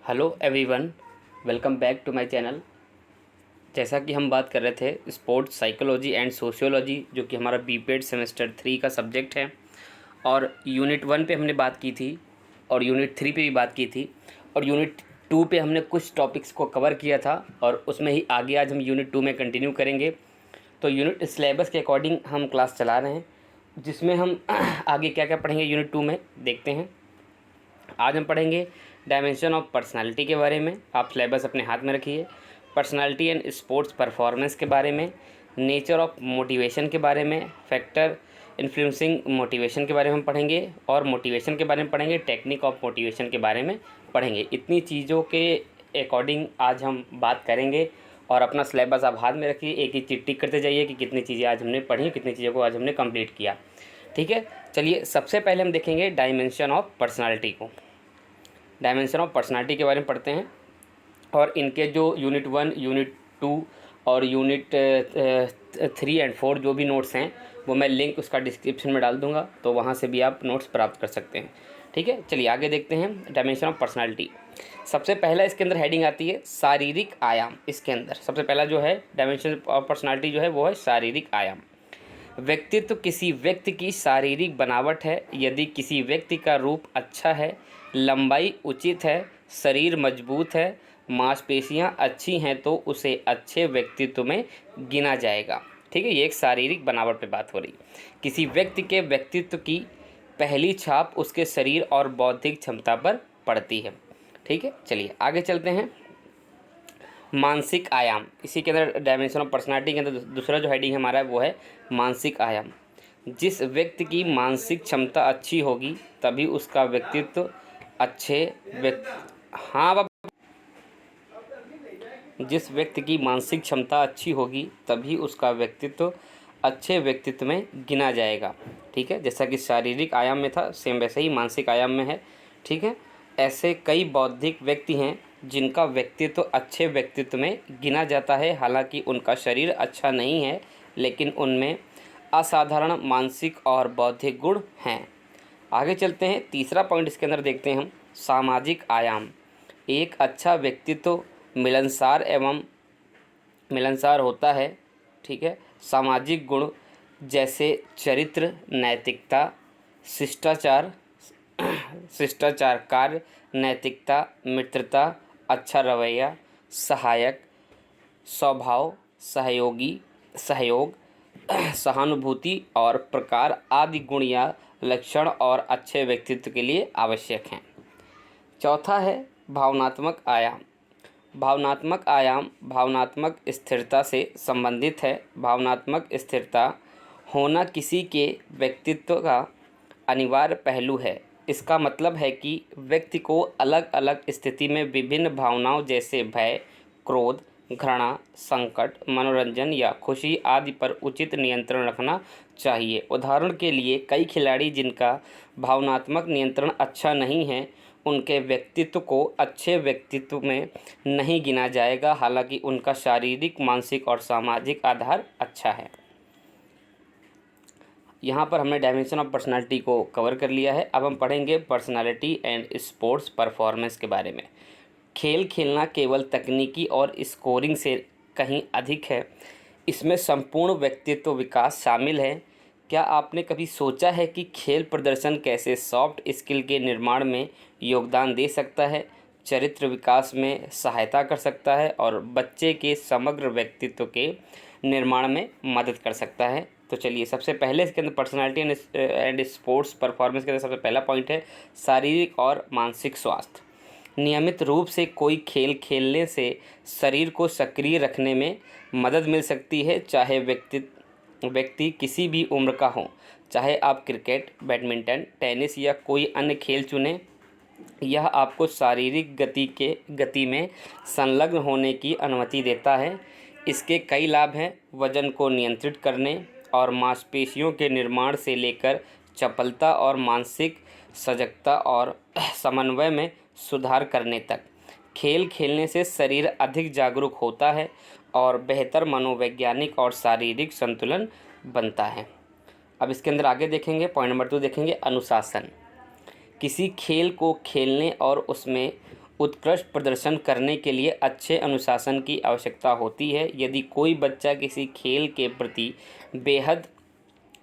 Hello everyone, welcome back to my channel. जैसा कि हम बात कर रहे थे स्पोर्ट्स साइकोलॉजी एंड सोशियोलॉजी, जो कि हमारा बीपेड सेमेस्टर 3 का सब्जेक्ट है। और यूनिट 1 पे हमने बात की थी और यूनिट 3 पे भी बात की थी और यूनिट 2 पे हमने कुछ टॉपिक्स को कवर किया था और उसमें ही आगे आज हम यूनिट 2 में कंटिन्यू करेंगे। तो यूनिट सिलेबस के अकॉर्डिंग हम क्लास चला रहे हैं, जिसमें हम आगे क्या क्या पढ़ेंगे यूनिट 2 में देखते हैं। आज हम पढ़ेंगे डायमेंशन ऑफ पर्सनालिटी के बारे में। आप सिलेबस अपने हाथ में रखिए। पर्सनालिटी एंड स्पोर्ट्स परफॉर्मेंस के बारे में, नेचर ऑफ मोटिवेशन के बारे में, फैक्टर इन्फ्लुएंसिंग मोटिवेशन के बारे में हम पढ़ेंगे और मोटिवेशन के बारे में पढ़ेंगे, टेक्निक ऑफ मोटिवेशन के बारे में पढ़ेंगे। इतनी चीज़ों के अकॉर्डिंग आज हम बात करेंगे और अपना सिलेबस आप हाथ में रखिए। एक एक चीज़ टिक करते जाइए कि कितनी चीज़ें आज हमने पढ़ी, कितनी चीज़ों को आज हमने कंप्लीट किया। ठीक है, चलिए सबसे पहले हम देखेंगे डायमेंशन ऑफ पर्सनालिटी को। डायमेंशन ऑफ पर्सनालिटी के बारे में पढ़ते हैं और इनके जो यूनिट 1, यूनिट 2 और यूनिट 3 एंड 4 जो भी नोट्स हैं वो मैं लिंक उसका डिस्क्रिप्शन में डाल दूंगा, तो वहाँ से भी आप नोट्स प्राप्त कर सकते हैं। ठीक है, चलिए आगे देखते हैं डायमेंशन ऑफ पर्सनालिटी। सबसे पहला इसके अंदर हेडिंग आती है शारीरिक आयाम। इसके अंदर सबसे पहला जो है डायमेंशन ऑफ पर्सनालिटी जो है वो है शारीरिक आयाम। व्यक्तित्व किसी व्यक्ति की शारीरिक बनावट है। यदि किसी व्यक्ति का रूप अच्छा है, लंबाई उचित है, शरीर मजबूत है, मांसपेशियां अच्छी हैं तो उसे अच्छे व्यक्तित्व में गिना जाएगा। ठीक है, ये एक शारीरिक बनावट पे बात हो रही। किसी व्यक्ति के व्यक्तित्व की पहली छाप उसके शरीर और बौद्धिक क्षमता पर पड़ती है। ठीक है, चलिए आगे चलते हैं। मानसिक आयाम, इसी के अंदर डायमेंशन ऑफ पर्सनालिटी के अंदर दूसरा जो हेडिंग हमारा है वो है मानसिक आयाम। जिस व्यक्ति की मानसिक क्षमता अच्छी होगी तभी उसका व्यक्तित्व जिस व्यक्ति की मानसिक क्षमता अच्छी होगी तभी उसका व्यक्तित्व अच्छे व्यक्तित्व में गिना जाएगा। ठीक है, जैसा कि शारीरिक आयाम में था सेम वैसे ही मानसिक आयाम में है। ठीक है, ऐसे कई बौद्धिक व्यक्ति हैं जिनका व्यक्तित्व अच्छे व्यक्तित्व में गिना जाता है, हालांकि उनका शरीर अच्छा नहीं है लेकिन उनमें असाधारण मानसिक और बौद्धिक गुण हैं। आगे चलते हैं, तीसरा पॉइंट इसके अंदर देखते हैं हम, सामाजिक आयाम। एक अच्छा व्यक्तित्व मिलनसार होता है। ठीक है, सामाजिक गुण जैसे चरित्र, नैतिकता, शिष्टाचार, कार्य नैतिकता, मित्रता, अच्छा रवैया, सहायक स्वभाव, सहयोग, सहानुभूति और प्रकार आदि गुण या लक्षण और अच्छे व्यक्तित्व के लिए आवश्यक हैं। चौथा है भावनात्मक आयाम। भावनात्मक आयाम भावनात्मक स्थिरता से संबंधित है। भावनात्मक स्थिरता होना किसी के व्यक्तित्व का अनिवार्य पहलू है। इसका मतलब है कि व्यक्ति को अलग अलग स्थिति में विभिन्न भावनाओं जैसे भय, क्रोध, घृणा, संकट, मनोरंजन या खुशी आदि पर उचित नियंत्रण रखना चाहिए। उदाहरण के लिए कई खिलाड़ी जिनका भावनात्मक नियंत्रण अच्छा नहीं है उनके व्यक्तित्व को अच्छे व्यक्तित्व में नहीं गिना जाएगा, हालांकि उनका शारीरिक, मानसिक और सामाजिक आधार अच्छा है। यहाँ पर हमने डायमेंशन ऑफ पर्सनालिटी को कवर कर लिया है। अब हम पढ़ेंगे पर्सनालिटी एंड स्पोर्ट्स परफॉर्मेंस के बारे में। खेल खेलना केवल तकनीकी और स्कोरिंग से कहीं अधिक है। इसमें संपूर्ण व्यक्तित्व विकास शामिल है। क्या आपने कभी सोचा है कि खेल प्रदर्शन कैसे सॉफ्ट स्किल के निर्माण में योगदान दे सकता है, चरित्र विकास में सहायता कर सकता है और बच्चे के समग्र व्यक्तित्व के निर्माण में मदद कर सकता है? तो चलिए सबसे पहले इसके अंदर पर्सनालिटी एंड स्पोर्ट्स परफॉर्मेंस के अंदर सबसे पहला पॉइंट है शारीरिक और मानसिक स्वास्थ्य। नियमित रूप से कोई खेल खेलने से शरीर को सक्रिय रखने में मदद मिल सकती है, चाहे व्यक्ति किसी भी उम्र का हो। चाहे आप क्रिकेट, बैडमिंटन, टेनिस या कोई अन्य खेल चुनें, यह आपको शारीरिक गति में संलग्न होने की अनुमति देता है। इसके कई लाभ हैं। वजन को नियंत्रित करने और मांसपेशियों के निर्माण से लेकर चपलता और मानसिक सजगता और समन्वय में सुधार करने तक। खेल खेलने से शरीर अधिक जागरूक होता है और बेहतर मनोवैज्ञानिक और शारीरिक संतुलन बनता है। अब इसके अंदर आगे देखेंगे, पॉइंट नंबर 2 देखेंगे अनुशासन। किसी खेल को खेलने और उसमें उत्कृष्ट प्रदर्शन करने के लिए अच्छे अनुशासन की आवश्यकता होती है। यदि कोई बच्चा किसी खेल के प्रति बेहद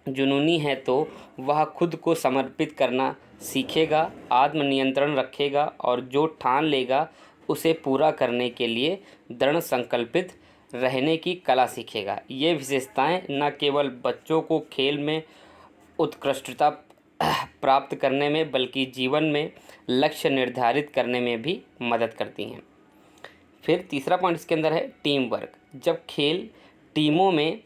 जुनूनी है तो वह खुद को समर्पित करना सीखेगा, आत्मनियंत्रण रखेगा और जो ठान लेगा उसे पूरा करने के लिए दृढ़ संकल्पित रहने की कला सीखेगा। ये विशेषताएं न केवल बच्चों को खेल में उत्कृष्टता प्राप्त करने में बल्कि जीवन में लक्ष्य निर्धारित करने में भी मदद करती हैं। फिर तीसरा पॉइंट इसके अंदर है टीम वर्क। जब खेल टीमों में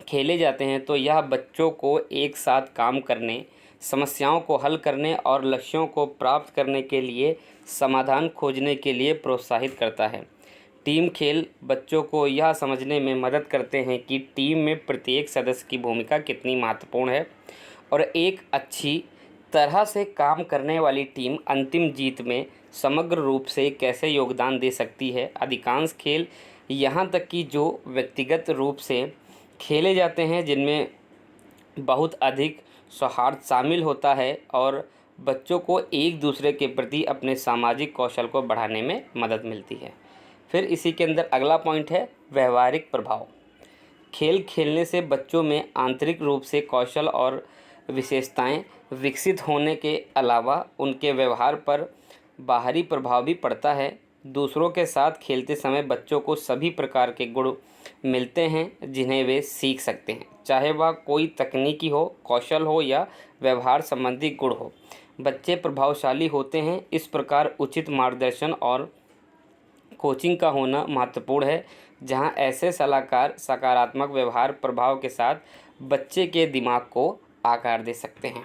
खेले जाते हैं तो यह बच्चों को एक साथ काम करने, समस्याओं को हल करने और लक्ष्यों को प्राप्त करने के लिए समाधान खोजने के लिए प्रोत्साहित करता है। टीम खेल बच्चों को यह समझने में मदद करते हैं कि टीम में प्रत्येक सदस्य की भूमिका कितनी महत्वपूर्ण है और एक अच्छी तरह से काम करने वाली टीम अंतिम जीत में समग्र रूप से कैसे योगदान दे सकती है। अधिकांश खेल, यहाँ तक कि जो व्यक्तिगत रूप से खेले जाते हैं, जिनमें बहुत अधिक सौहार्द शामिल होता है और बच्चों को एक दूसरे के प्रति अपने सामाजिक कौशल को बढ़ाने में मदद मिलती है। फिर इसी के अंदर अगला पॉइंट है व्यवहारिक प्रभाव। खेल खेलने से बच्चों में आंतरिक रूप से कौशल और विशेषताएं विकसित होने के अलावा उनके व्यवहार पर बाहरी प्रभाव भी पड़ता है। दूसरों के साथ खेलते समय बच्चों को सभी प्रकार के गुण मिलते हैं जिन्हें वे सीख सकते हैं, चाहे वह कोई तकनीकी हो, कौशल हो या व्यवहार संबंधी गुण हो। बच्चे प्रभावशाली होते हैं। इस प्रकार उचित मार्गदर्शन और कोचिंग का होना महत्वपूर्ण है, जहां ऐसे सलाहकार सकारात्मक व्यवहार प्रभाव के साथ बच्चे के दिमाग को आकार दे सकते हैं।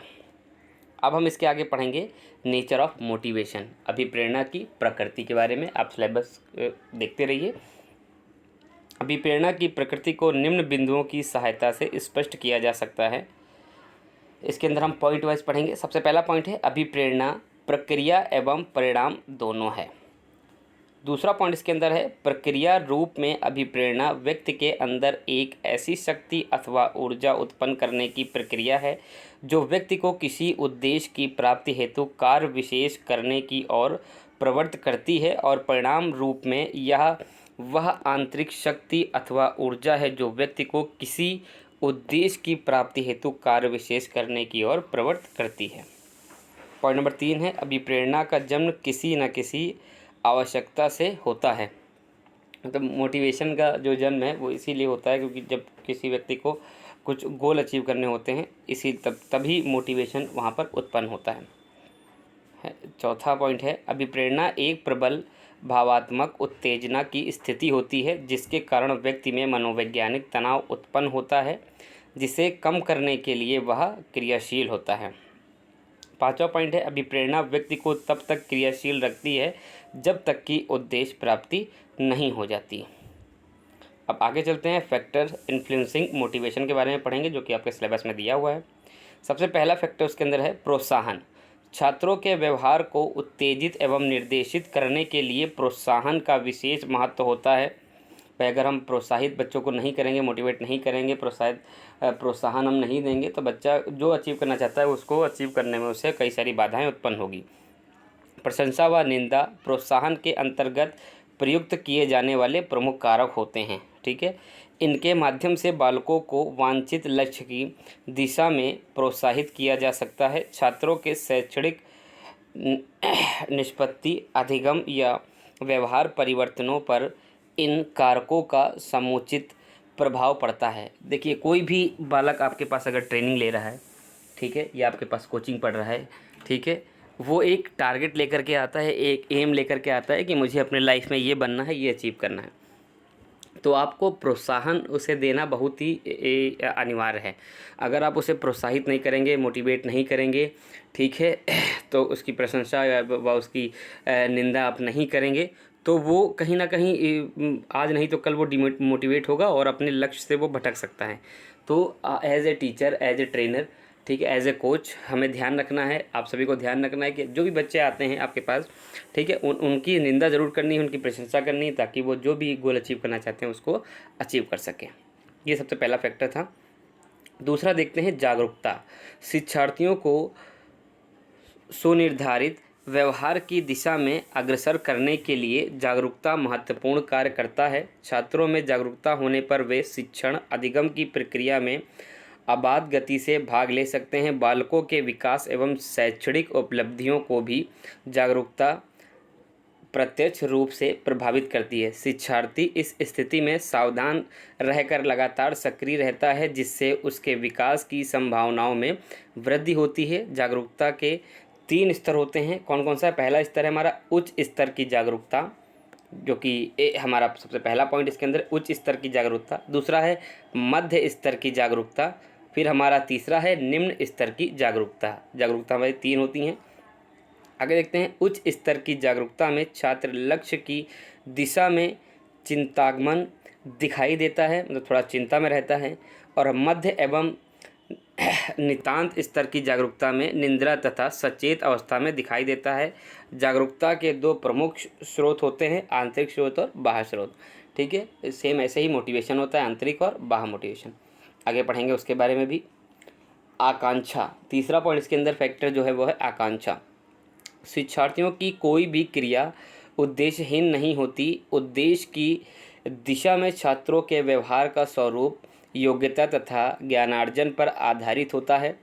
अब हम इसके आगे पढ़ेंगे नेचर ऑफ मोटिवेशन, अभिप्रेरणा की प्रकृति के बारे में। आप सिलेबस देखते रहिए। अभिप्रेरणा की प्रकृति को निम्न बिंदुओं की सहायता से स्पष्ट किया जा सकता है। इसके अंदर हम पॉइंट वाइज पढ़ेंगे। सबसे पहला पॉइंट है अभिप्रेरणा प्रक्रिया एवं परिणाम दोनों है। दूसरा पॉइंट इसके अंदर है प्रक्रिया रूप में अभिप्रेरणा व्यक्ति के अंदर एक ऐसी शक्ति अथवा ऊर्जा उत्पन्न करने की प्रक्रिया है जो व्यक्ति को किसी उद्देश्य की प्राप्ति हेतु कार्य विशेष करने की ओर प्रवृत्त करती है, और परिणाम रूप में यह वह आंतरिक शक्ति अथवा ऊर्जा है जो व्यक्ति को किसी उद्देश्य की प्राप्ति हेतु कार्य विशेष करने की ओर प्रवृत्त करती है। पॉइंट नंबर 3 है अभिप्रेरणा का जन्म किसी न किसी आवश्यकता से होता है। मतलब मोटिवेशन का जो जन्म है वो इसीलिए होता है क्योंकि जब किसी व्यक्ति को कुछ गोल अचीव करने होते हैं, इसी तभी मोटिवेशन वहाँ पर उत्पन्न होता है। चौथा पॉइंट है अभिप्रेरणा एक प्रबल भावात्मक उत्तेजना की स्थिति होती है जिसके कारण व्यक्ति में मनोवैज्ञानिक तनाव उत्पन्न होता है, जिसे कम करने के लिए वह क्रियाशील होता है। पांचवा पॉइंट है अभिप्रेरणा व्यक्ति को तब तक क्रियाशील रखती है जब तक कि उद्देश्य प्राप्ति नहीं हो जाती। अब आगे चलते हैं फैक्टर इन्फ्लुएंसिंग मोटिवेशन के बारे में पढ़ेंगे, जो कि आपके सिलेबस में दिया हुआ है। सबसे पहला फैक्टर उसके अंदर है प्रोत्साहन। छात्रों के व्यवहार को उत्तेजित एवं निर्देशित करने के लिए प्रोत्साहन का विशेष महत्व होता है। भाई अगर हम प्रोत्साहित बच्चों को नहीं करेंगे, मोटिवेट नहीं करेंगे, प्रोत्साहन हम नहीं देंगे तो बच्चा जो अचीव करना चाहता है उसको अचीव करने में उससे कई सारी बाधाएं उत्पन्न होगी। प्रशंसा व निंदा प्रोत्साहन के अंतर्गत प्रयुक्त किए जाने वाले प्रमुख कारक होते हैं। ठीक है, इनके माध्यम से बालकों को वांछित लक्ष्य की दिशा में प्रोत्साहित किया जा सकता है। छात्रों के शैक्षणिक निष्पत्ति, अधिगम या व्यवहार परिवर्तनों पर इन कारकों का समुचित प्रभाव पड़ता है। देखिए, कोई भी बालक आपके पास अगर ट्रेनिंग ले रहा है, ठीक है, या आपके पास कोचिंग पढ़ रहा है, ठीक है, वो एक टारगेट लेकर के आता है, एक एम लेकर के आता है कि मुझे अपने लाइफ में ये बनना है, ये अचीव करना है। तो आपको प्रोत्साहन उसे देना बहुत ही अनिवार्य है। अगर आप उसे प्रोत्साहित नहीं करेंगे, मोटिवेट नहीं करेंगे, ठीक है, तो उसकी प्रशंसा व उसकी निंदा आप नहीं करेंगे तो वो कहीं ना कहीं आज नहीं तो कल वो डिमोटिवेट होगा और अपने लक्ष्य से वो भटक सकता है। तो as a teacher, as a trainer, ठीक है, एज ए कोच हमें ध्यान रखना है, आप सभी को ध्यान रखना है कि जो भी बच्चे आते हैं आपके पास, ठीक है, उनकी निंदा ज़रूर करनी है, उनकी प्रशंसा करनी है ताकि वो जो भी गोल अचीव करना चाहते हैं उसको अचीव कर सकें। ये सबसे पहला फैक्टर था। दूसरा देखते हैं जागरूकता। शिक्षार्थियों को सुनिर्धारित व्यवहार की दिशा में अग्रसर करने के लिए जागरूकता महत्वपूर्ण कार्य करता है। छात्रों में जागरूकता होने पर वे शिक्षण अधिगम की प्रक्रिया में अबाध गति से भाग ले सकते हैं। बालकों के विकास एवं शैक्षणिक उपलब्धियों को भी जागरूकता प्रत्यक्ष रूप से प्रभावित करती है। शिक्षार्थी इस स्थिति में सावधान रहकर लगातार सक्रिय रहता है, जिससे उसके विकास की संभावनाओं में वृद्धि होती है। जागरूकता के 3 स्तर होते हैं। कौन कौन सा है? पहला स्तर है हमारा उच्च स्तर की जागरूकता, जो कि हमारा सबसे पहला पॉइंट इसके अंदर उच्च स्तर की जागरूकता। दूसरा है मध्य स्तर की जागरूकता। फिर हमारा तीसरा है निम्न स्तर की जागरूकता। जागरूकता हमारी 3 होती हैं। आगे देखते हैं। उच्च स्तर की जागरूकता में छात्र लक्ष्य की दिशा में चिंतागमन दिखाई देता है, मतलब थोड़ा चिंता में रहता है। और मध्य एवं नितांत स्तर की जागरूकता में निंद्रा तथा सचेत अवस्था में दिखाई देता है। जागरूकता के 2 प्रमुख स्रोत होते हैं, आंतरिक स्रोत और बाह्य स्रोत। ठीक है, सेम ऐसे ही मोटिवेशन होता है, आंतरिक और बाह्य मोटिवेशन। आगे पढ़ेंगे उसके बारे में भी। आकांक्षा, तीसरा पॉइंट इसके अंदर फैक्टर जो है वो है आकांक्षा। शिक्षार्थियों की कोई भी क्रिया उद्देश्यहीन नहीं होती। उद्देश्य की दिशा में छात्रों के व्यवहार का स्वरूप योग्यता तथा ज्ञानार्जन पर आधारित होता है।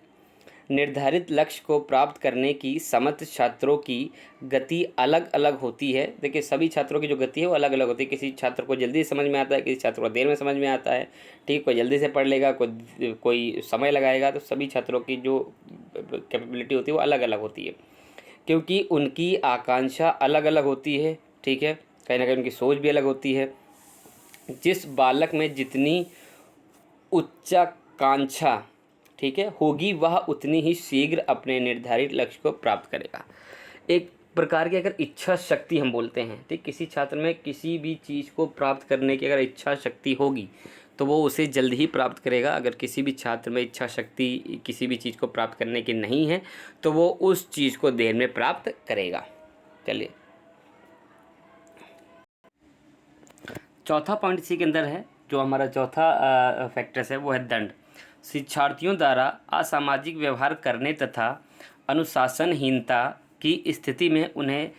निर्धारित लक्ष्य को प्राप्त करने की समस्त छात्रों की गति अलग अलग होती है। देखिए, सभी छात्रों की जो गति है वो अलग अलग होती है। किसी छात्र को जल्दी समझ में आता है, किसी छात्र को देर में समझ में आता है। ठीक, कोई जल्दी से पढ़ लेगा, कोई समय लगाएगा। तो सभी छात्रों की जो कैपेबिलिटी होती है वो अलग अलग होती है, क्योंकि उनकी आकांक्षा अलग अलग होती है। ठीक है, कहीं ना कहीं उनकी सोच भी अलग होती है। जिस बालक में जितनी उच्चाकांक्षा, ठीक है, होगी, वह उतनी ही शीघ्र अपने निर्धारित लक्ष्य को प्राप्त करेगा। एक प्रकार की अगर इच्छा शक्ति हम बोलते हैं, ठीक, किसी छात्र में किसी भी चीज़ को प्राप्त करने की अगर इच्छा शक्ति होगी तो वो उसे जल्द ही प्राप्त करेगा। अगर किसी भी छात्र में इच्छा शक्ति किसी भी चीज़ को प्राप्त करने की नहीं है तो वो उस चीज़ को देर में प्राप्त करेगा। चलिए, चौथा पॉइंट इसी के अंदर है। जो हमारा चौथा फैक्टर्स है वो है दंड। शिक्षार्थियों द्वारा असामाजिक व्यवहार करने तथा अनुशासनहीनता की स्थिति में उन्हें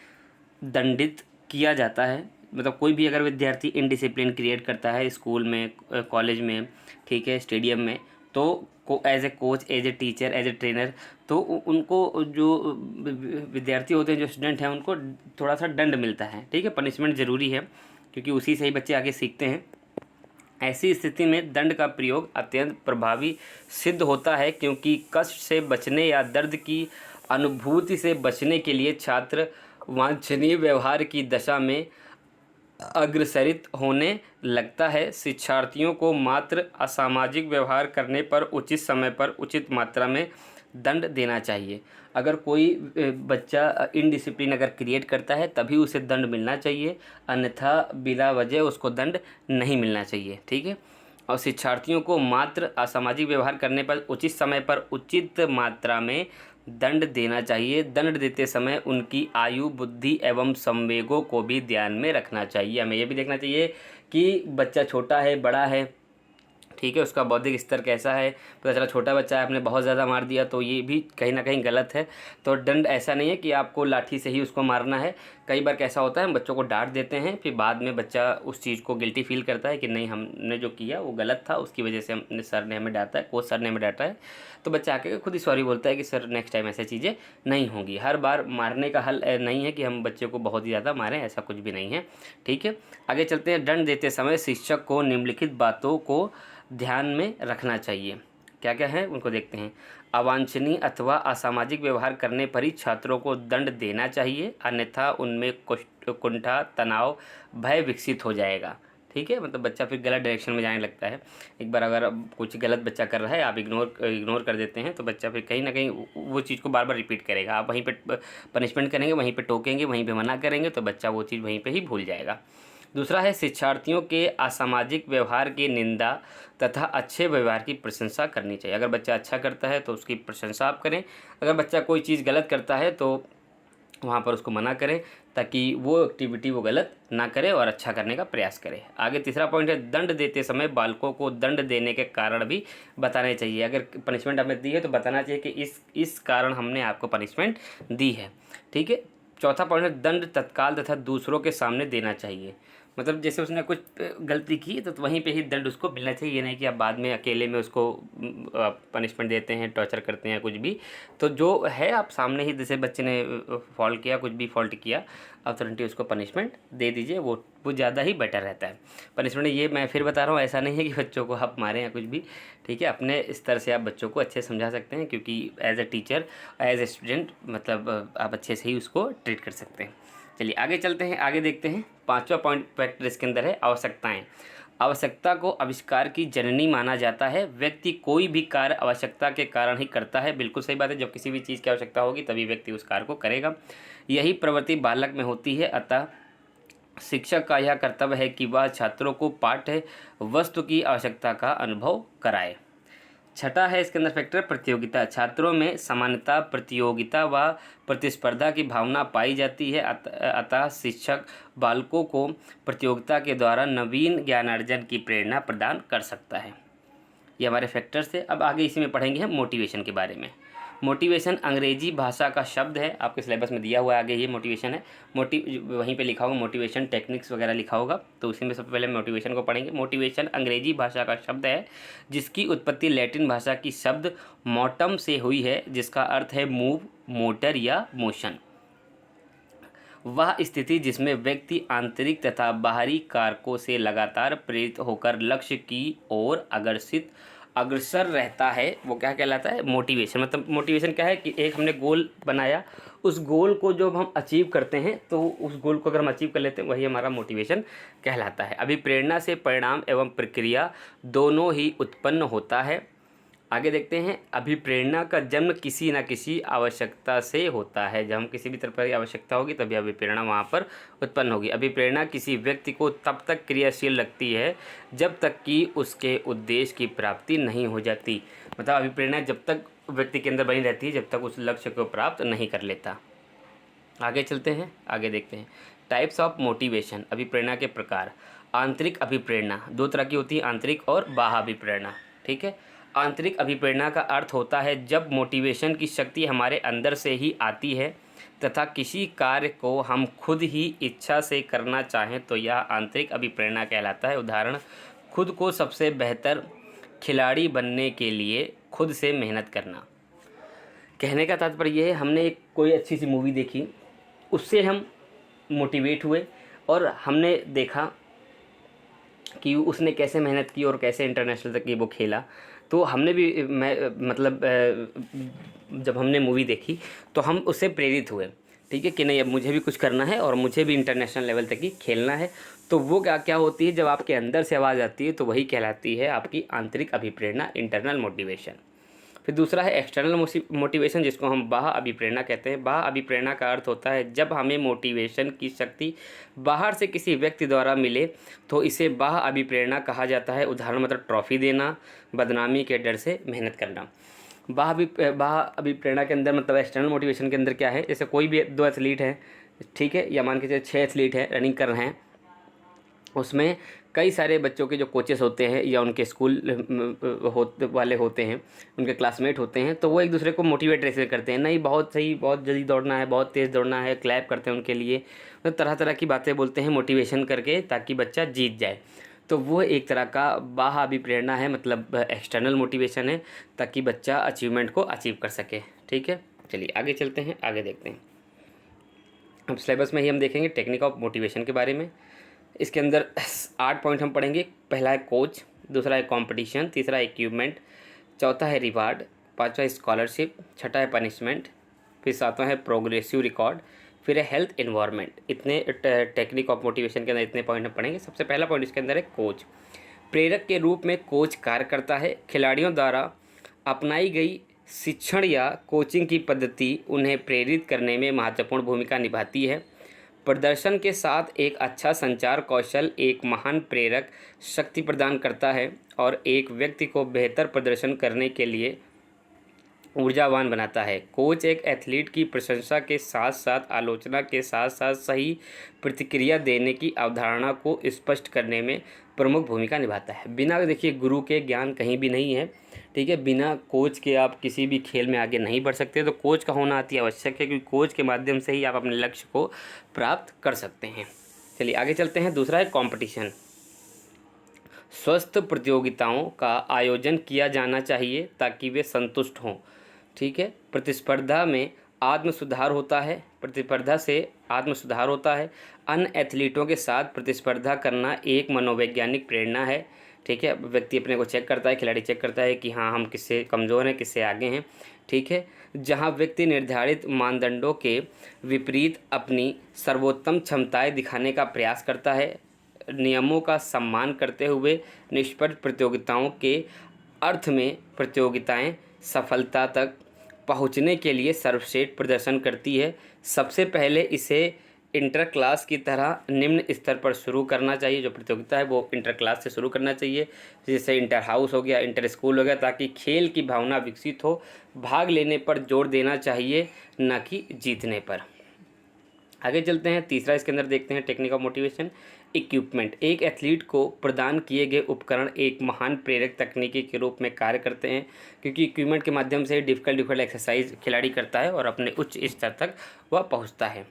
दंडित किया जाता है। मतलब कोई भी अगर विद्यार्थी इनडिसिप्लिन क्रिएट करता है स्कूल में, कॉलेज में, ठीक है, स्टेडियम में, तो as a coach, as a teacher, as a trainer, तो उनको जो विद्यार्थी होते हैं, जो स्टूडेंट हैं, उनको थोड़ा सा दंड मिलता है। ठीक है, पनिशमेंट ज़रूरी है, क्योंकि उसी से ही बच्चे आगे सीखते हैं। ऐसी स्थिति में दंड का प्रयोग अत्यंत प्रभावी सिद्ध होता है, क्योंकि कष्ट से बचने या दर्द की अनुभूति से बचने के लिए छात्र वांछनीय व्यवहार की दशा में अग्रसरित होने लगता है। शिक्षार्थियों को मात्र असामाजिक व्यवहार करने पर उचित समय पर उचित मात्रा में दंड देना चाहिए। अगर कोई बच्चा इनडिसिप्लिन अगर क्रिएट करता है तभी उसे दंड मिलना चाहिए, अन्यथा बिला वजह उसको दंड नहीं मिलना चाहिए। ठीक है, और शिक्षार्थियों को मात्र असामाजिक व्यवहार करने पर उचित समय पर उचित मात्रा में दंड देना चाहिए। दंड देते समय उनकी आयु, बुद्धि एवं संवेगों को भी ध्यान में रखना चाहिए। हमें यह भी देखना चाहिए कि बच्चा छोटा है, बड़ा है, ठीक है, उसका बौद्धिक स्तर कैसा है। पता चला छोटा बच्चा है, आपने बहुत ज़्यादा मार दिया, तो ये भी कहीं ना कहीं गलत है। तो दंड ऐसा नहीं है कि आपको लाठी से ही उसको मारना है। कई बार कैसा होता है, हम बच्चों को डांट देते हैं, फिर बाद में बच्चा उस चीज़ को गिल्टी फील करता है कि नहीं, हमने जो किया वो गलत था, उसकी वजह से हमने सर ने हमें डांटा है, कोच सर ने हमें डांटा है। तो बच्चा आके खुद ही सॉरी बोलता है कि सर नेक्स्ट टाइम ऐसी चीज़ें नहीं होंगी। हर बार मारने का हल नहीं है कि हम बच्चे को बहुत ही ज़्यादा मारें, ऐसा कुछ भी नहीं है। ठीक है, आगे चलते हैं। दंड देते समय शिक्षक को निम्नलिखित बातों को ध्यान में रखना चाहिए। क्या क्या है उनको देखते हैं। अवांछनीय अथवा असामाजिक व्यवहार करने पर ही छात्रों को दंड देना चाहिए, अन्यथा उनमें कुंठा, तनाव, भय विकसित हो जाएगा। ठीक है, मतलब बच्चा फिर गलत डायरेक्शन में जाने लगता है। एक बार अगर कुछ गलत बच्चा कर रहा है, आप इग्नोर कर देते हैं, तो बच्चा फिर कहीं ना कहीं वो चीज़ को बार बार रिपीट करेगा। आप वहीं पे पनिशमेंट करेंगे, वहीं पे टोकेंगे, वहीं पे मना करेंगे, तो बच्चा वो चीज़ वहीं पे ही भूल जाएगा। दूसरा है शिक्षार्थियों के असामाजिक व्यवहार की निंदा तथा अच्छे व्यवहार की प्रशंसा करनी चाहिए। अगर बच्चा अच्छा करता है तो उसकी प्रशंसा आप करें। अगर बच्चा कोई चीज़ गलत करता है तो वहाँ पर उसको मना करें ताकि वो एक्टिविटी वो गलत ना करे और अच्छा करने का प्रयास करे। आगे तीसरा पॉइंट है, दंड देते समय बालकों को दंड देने के कारण भी बताने चाहिए। अगर पनिशमेंट हमें दी है तो बताना चाहिए कि इस कारण हमने आपको पनिशमेंट दी है, ठीक है। चौथा पॉइंट है, दंड तत्काल तथा दूसरों के सामने देना चाहिए। मतलब जैसे उसने कुछ गलती की तो वहीं पे ही दंड उसको मिलना चाहिए, ये नहीं कि आप बाद में अकेले में उसको पनिशमेंट देते हैं, टॉर्चर करते हैं कुछ भी। तो जो है आप सामने ही, जैसे बच्चे ने फॉल्ट किया, कुछ भी फॉल्ट किया, आप तुरंत ही उसको पनिशमेंट दे दीजिए, वो ज़्यादा ही बेटर रहता है। पनिशमेंट ये मैं फिर बता रहा हूँ, ऐसा नहीं है कि बच्चों को आप मारें या कुछ भी, ठीक है। अपने स्तर से आप बच्चों को अच्छे समझा सकते हैं, क्योंकि as a teacher, as a student, मतलब आप अच्छे से ही उसको ट्रीट कर सकते हैं। चलिए आगे चलते हैं, आगे देखते हैं। पांचवा पॉइंट फैक्टर इसके अंदर है आवश्यकताएं। आवश्यकता को आविष्कार की जननी माना जाता है। व्यक्ति कोई भी कार्य आवश्यकता के कारण ही करता है। बिल्कुल सही बात है, जब किसी भी चीज़ की आवश्यकता होगी तभी व्यक्ति उस कार्य को करेगा। यही प्रवृत्ति बालक में होती है, अतः शिक्षक का यह कर्तव्य है कि वह छात्रों को पाठ्य वस्तु की आवश्यकता का अनुभव कराए। छठा है इसके अंदर फैक्टर प्रतियोगिता। छात्रों में समानता, प्रतियोगिता व प्रतिस्पर्धा की भावना पाई जाती है, अतः शिक्षक बालकों को प्रतियोगिता के द्वारा नवीन ज्ञानार्जन की प्रेरणा प्रदान कर सकता है। ये हमारे फैक्टर्स थे। अब आगे इसी में पढ़ेंगे हम मोटिवेशन के बारे में। मोटिवेशन अंग्रेजी भाषा का शब्द है, आपके सिलेबस में दिया हुआ है आगे, ये मोटिवेशन है। वहीं पे लिखा होगा मोटिवेशन टेक्निक्स वगैरह लिखा होगा, तो उसी में सबसे पहले मोटिवेशन को पढ़ेंगे। मोटिवेशन अंग्रेजी भाषा का शब्द है जिसकी उत्पत्ति लैटिन भाषा की शब्द मोटम से हुई है, जिसका अर्थ है मूव, मोटर या मोशन। वह स्थिति जिसमें व्यक्ति आंतरिक तथा बाहरी कारकों से लगातार प्रेरित होकर लक्ष्य की ओर अग्रसर रहता है, वो क्या कहलाता है? मोटिवेशन। मतलब मोटिवेशन क्या है कि एक हमने गोल बनाया, उस गोल को जब हम अचीव करते हैं तो उस गोल को अगर हम अचीव कर लेते हैं वही हमारा मोटिवेशन कहलाता है। अभिप्रेरणा से परिणाम एवं प्रक्रिया दोनों ही उत्पन्न होता है। आगे देखते हैं, अभिप्रेरणा का जन्म किसी न किसी आवश्यकता से होता है। जब हम किसी भी तरह की आवश्यकता होगी तभी अभिप्रेरणा वहाँ पर उत्पन्न होगी। अभिप्रेरणा किसी व्यक्ति को तब तक क्रियाशील रखती है जब तक कि उसके उद्देश्य की प्राप्ति नहीं हो जाती। मतलब अभिप्रेरणा जब तक व्यक्ति के अंदर बनी रहती है जब तक उस लक्ष्य को प्राप्त नहीं कर लेता। आगे चलते हैं, आगे देखते हैं टाइप्स ऑफ मोटिवेशन। अभिप्रेरणा के प्रकार। आंतरिक अभिप्रेरणा दो तरह की होती है, आंतरिक और बाह्य अभिप्रेरणा, ठीक है। आंतरिक अभिप्रेरणा का अर्थ होता है जब मोटिवेशन की शक्ति हमारे अंदर से ही आती है तथा किसी कार्य को हम खुद ही इच्छा से करना चाहें तो यह आंतरिक अभिप्रेरणा कहलाता है। उदाहरण, खुद को सबसे बेहतर खिलाड़ी बनने के लिए खुद से मेहनत करना। कहने का तात्पर्य यह है, हमने एक कोई अच्छी सी मूवी देखी, उससे हम मोटिवेट हुए और हमने देखा कि उसने कैसे मेहनत की और कैसे इंटरनेशनल तक ये वो खेला, तो हमने भी जब हमने मूवी देखी तो हम उससे प्रेरित हुए, ठीक है कि नहीं अब मुझे भी कुछ करना है और मुझे भी इंटरनेशनल लेवल तक ही खेलना है। तो वो क्या होती है, जब आपके अंदर से आवाज़ आती है तो वही कहलाती है आपकी आंतरिक अभिप्रेरणा, इंटरनल मोटिवेशन। फिर दूसरा है एक्सटर्नल मोटिवेशन, जिसको हम बाह्य अभिप्रेरणा कहते हैं। बाह्य अभिप्रेरणा का अर्थ होता है जब हमें मोटिवेशन की शक्ति बाहर से किसी व्यक्ति द्वारा मिले तो इसे बाह्य अभिप्रेरणा कहा जाता है। उदाहरण मतलब ट्रॉफी देना, बदनामी के डर से मेहनत करना। बाह्य अभिप्रेरणा के अंदर मतलब एक्सटर्नल मोटिवेशन के अंदर क्या है, जैसे कोई भी दो एथलीट हैं, ठीक है, या मान के चलिए 6 एथलीट हैं, रनिंग कर रहे हैं, उसमें कई सारे बच्चों के जो कोचेस होते हैं या उनके स्कूल वाले होते हैं, उनके क्लासमेट होते हैं, तो वो एक दूसरे को मोटिवेट ऐसे करते हैं, नहीं बहुत सही, बहुत जल्दी दौड़ना है, बहुत तेज़ दौड़ना है, क्लैप करते हैं उनके लिए, तो तरह तरह की बातें बोलते हैं मोटिवेशन करके ताकि बच्चा जीत जाए। तो वो एक तरह का बाह्य अभिप्रेरणा है, मतलब एक्सटर्नल मोटिवेशन है ताकि बच्चा अचीवमेंट को अचीव कर सके, ठीक है। चलिए आगे चलते हैं, आगे देखते हैं। अब सिलेबस में ही हम देखेंगे टेक्निक ऑफ मोटिवेशन के बारे में। इसके अंदर 8 पॉइंट हम पढ़ेंगे। पहला है कोच, दूसरा है कंपटीशन, तीसरा है इक्विपमेंट, चौथा है रिवार्ड, पांचवा है स्कॉलरशिप, छठा है पनिशमेंट, फिर सातवां है प्रोग्रेसिव रिकॉर्ड, फिर है हेल्थ एनवायरनमेंट। इतने टेक्निक ऑफ मोटिवेशन के अंदर इतने पॉइंट हम पढ़ेंगे। सबसे पहला पॉइंट इसके अंदर है कोच। प्रेरक के रूप में कोच कार्य करता है। खिलाड़ियों द्वारा अपनाई गई शिक्षण या कोचिंग की पद्धति उन्हें प्रेरित करने में महत्वपूर्ण भूमिका निभाती है। प्रदर्शन के साथ एक अच्छा संचार कौशल एक महान प्रेरक शक्ति प्रदान करता है और एक व्यक्ति को बेहतर प्रदर्शन करने के लिए ऊर्जावान बनाता है। कोच एक एथलीट की प्रशंसा के साथ साथ आलोचना के साथ साथ सही प्रतिक्रिया देने की अवधारणा को स्पष्ट करने में प्रमुख भूमिका निभाता है। बिना देखिए गुरु के ज्ञान कहीं भी नहीं है, ठीक है। बिना कोच के आप किसी भी खेल में आगे नहीं बढ़ सकते, तो कोच का होना अति आवश्यक है, क्योंकि कोच के माध्यम से ही आप अपने लक्ष्य को प्राप्त कर सकते हैं। चलिए आगे चलते हैं। दूसरा है कंपटीशन। स्वस्थ प्रतियोगिताओं का आयोजन किया जाना चाहिए ताकि वे संतुष्ट हों, ठीक है। प्रतिस्पर्धा में आत्म सुधार होता है, प्रतिस्पर्धा से आत्म सुधार होता है। अन्य एथलीटों के साथ प्रतिस्पर्धा करना एक मनोवैज्ञानिक प्रेरणा है, ठीक है। व्यक्ति अपने को चेक करता है, खिलाड़ी चेक करता है कि हाँ हम किससे कमज़ोर हैं, किससे आगे हैं, ठीक है। जहाँ व्यक्ति निर्धारित मानदंडों के विपरीत अपनी सर्वोत्तम क्षमताएं दिखाने का प्रयास करता है, नियमों का सम्मान करते हुए निष्पक्ष प्रतियोगिताओं के अर्थ में प्रतियोगिताएं सफलता तक पहुंचने के लिए सर्वश्रेष्ठ प्रदर्शन करती है। सबसे पहले इसे इंटर क्लास की तरह निम्न स्तर पर शुरू करना चाहिए। जो प्रतियोगिता है वो इंटर क्लास से शुरू करना चाहिए, जैसे इंटर हाउस हो गया, इंटर स्कूल हो गया, ताकि खेल की भावना विकसित हो। भाग लेने पर जोर देना चाहिए, न कि जीतने पर। आगे चलते हैं। तीसरा इसके अंदर देखते हैं टेक्निक ऑफ मोटिवेशन। इक्विपमेंट। एक एथलीट को प्रदान किए गए उपकरण एक महान प्रेरक तकनीकी के रूप में कार्य करते हैं, क्योंकि इक्विपमेंट के माध्यम से डिफ़िकल्ट एक्सरसाइज खिलाड़ी करता है और अपने उच्च स्तर तक वह पहुंचता है।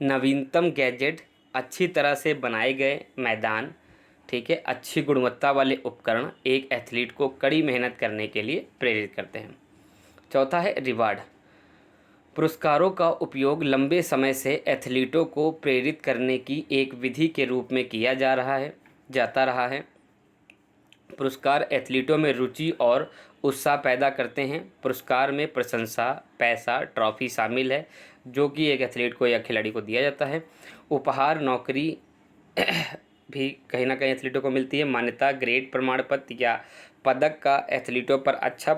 नवीनतम गैजेट, अच्छी तरह से बनाए गए मैदान, ठीक है, अच्छी गुणवत्ता वाले उपकरण एक एथलीट को कड़ी मेहनत करने के लिए प्रेरित करते हैं। चौथा है रिवार्ड। पुरस्कारों का उपयोग लंबे समय से एथलीटों को प्रेरित करने की एक विधि के रूप में किया जाता रहा है। पुरस्कार एथलीटों में रुचि और उत्साह पैदा करते हैं। पुरस्कार में प्रशंसा, पैसा, ट्रॉफी शामिल है, जो कि एक एथलीट को या खिलाड़ी को दिया जाता है। उपहार, नौकरी भी कहीं ना कहीं एथलीटों को मिलती है। मान्यता, ग्रेड, प्रमाण पत्र या पदक का एथलीटों पर अच्छा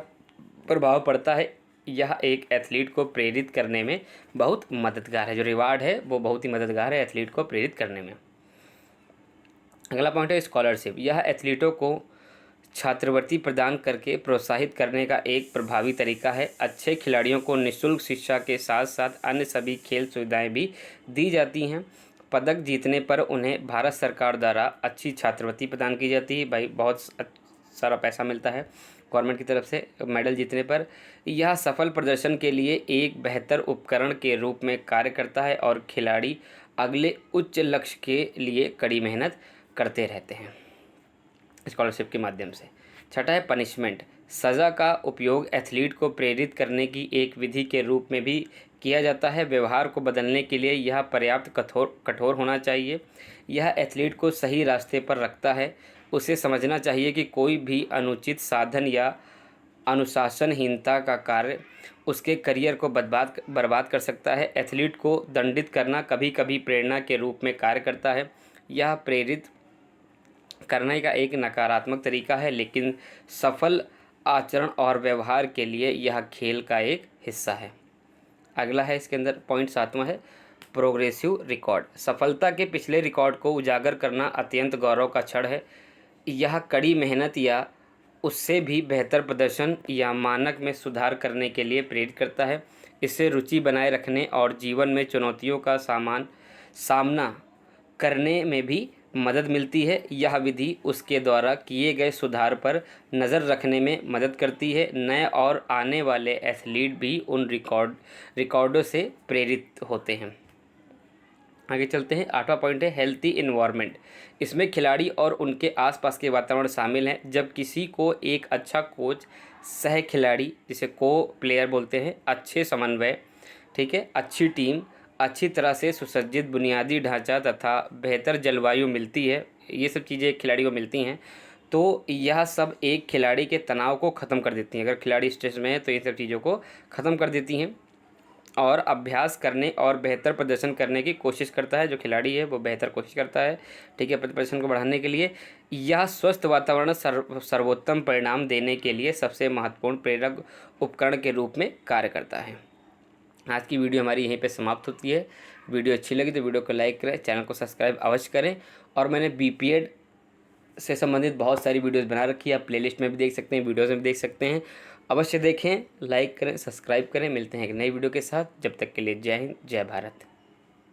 प्रभाव पड़ता है। यह एक एथलीट को प्रेरित करने में बहुत मददगार है। जो रिवार्ड है वो बहुत ही मददगार है एथलीट को प्रेरित करने में। अगला पॉइंट है स्कॉलरशिप। यह एथलीटों को छात्रवृत्ति प्रदान करके प्रोत्साहित करने का एक प्रभावी तरीका है। अच्छे खिलाड़ियों को निःशुल्क शिक्षा के साथ साथ अन्य सभी खेल सुविधाएं भी दी जाती हैं। पदक जीतने पर उन्हें भारत सरकार द्वारा अच्छी छात्रवृत्ति प्रदान की जाती है। भाई बहुत सारा पैसा मिलता है गवर्नमेंट की तरफ से मेडल जीतने पर। यह सफल प्रदर्शन के लिए एक बेहतर उपकरण के रूप में कार्य करता है और खिलाड़ी अगले उच्च लक्ष्य के लिए कड़ी मेहनत करते रहते हैं स्कॉलरशिप के माध्यम से। छठा है पनिशमेंट। सज़ा का उपयोग एथलीट को प्रेरित करने की एक विधि के रूप में भी किया जाता है। व्यवहार को बदलने के लिए यह पर्याप्त कठोर होना चाहिए। यह एथलीट को सही रास्ते पर रखता है। उसे समझना चाहिए कि कोई भी अनुचित साधन या अनुशासनहीनता का कार्य उसके करियर को बर्बाद कर सकता है। एथलीट को दंडित करना कभी कभी प्रेरणा के रूप में कार्य करता है। यह प्रेरित करने का एक नकारात्मक तरीका है, लेकिन सफल आचरण और व्यवहार के लिए यह खेल का एक हिस्सा है। अगला है इसके अंदर पॉइंट 7वां है प्रोग्रेसिव रिकॉर्ड। सफलता के पिछले रिकॉर्ड को उजागर करना अत्यंत गौरव का क्षण है। यह कड़ी मेहनत या उससे भी बेहतर प्रदर्शन या मानक में सुधार करने के लिए प्रेरित करता है। इससे रुचि बनाए रखने और जीवन में चुनौतियों का सामना करने में भी मदद मिलती है। यह विधि उसके द्वारा किए गए सुधार पर नज़र रखने में मदद करती है। नए और आने वाले एथलीट भी उन रिकॉर्डों से प्रेरित होते हैं। आगे चलते हैं। 8वां पॉइंट है हेल्थी इन्वायरमेंट। इसमें खिलाड़ी और उनके आसपास के वातावरण शामिल हैं। जब किसी को एक अच्छा कोच, सह खिलाड़ी जिसे को प्लेयर बोलते हैं, अच्छे समन्वय, ठीक है, अच्छी टीम, अच्छी तरह से सुसज्जित बुनियादी ढांचा तथा बेहतर जलवायु मिलती है, ये सब चीज़ें खिलाड़ी को मिलती हैं, तो यह सब एक खिलाड़ी के तनाव को ख़त्म कर देती हैं। अगर खिलाड़ी स्ट्रेस में है तो ये सब चीज़ों को ख़त्म कर देती हैं और अभ्यास करने और बेहतर प्रदर्शन करने की कोशिश करता है। जो खिलाड़ी है वो बेहतर कोशिश करता है, ठीक है, प्रदर्शन को बढ़ाने के लिए। यह स्वस्थ वातावरण सर्वोत्तम परिणाम देने के लिए सबसे महत्वपूर्ण प्रेरक उपकरण के रूप में कार्य करता है। आज की वीडियो हमारी यहीं पे समाप्त होती है। वीडियो अच्छी लगी तो वीडियो को लाइक करें, चैनल को सब्सक्राइब अवश्य करें। और मैंने बीपीएड से संबंधित बहुत सारी वीडियोस बना रखी है, आप प्लेलिस्ट में भी देख सकते हैं, वीडियोस में भी देख सकते हैं। अवश्य देखें, लाइक करें, सब्सक्राइब करें। मिलते हैं एक नई वीडियो के साथ, जब तक के लिए जय हिंद, जय भारत।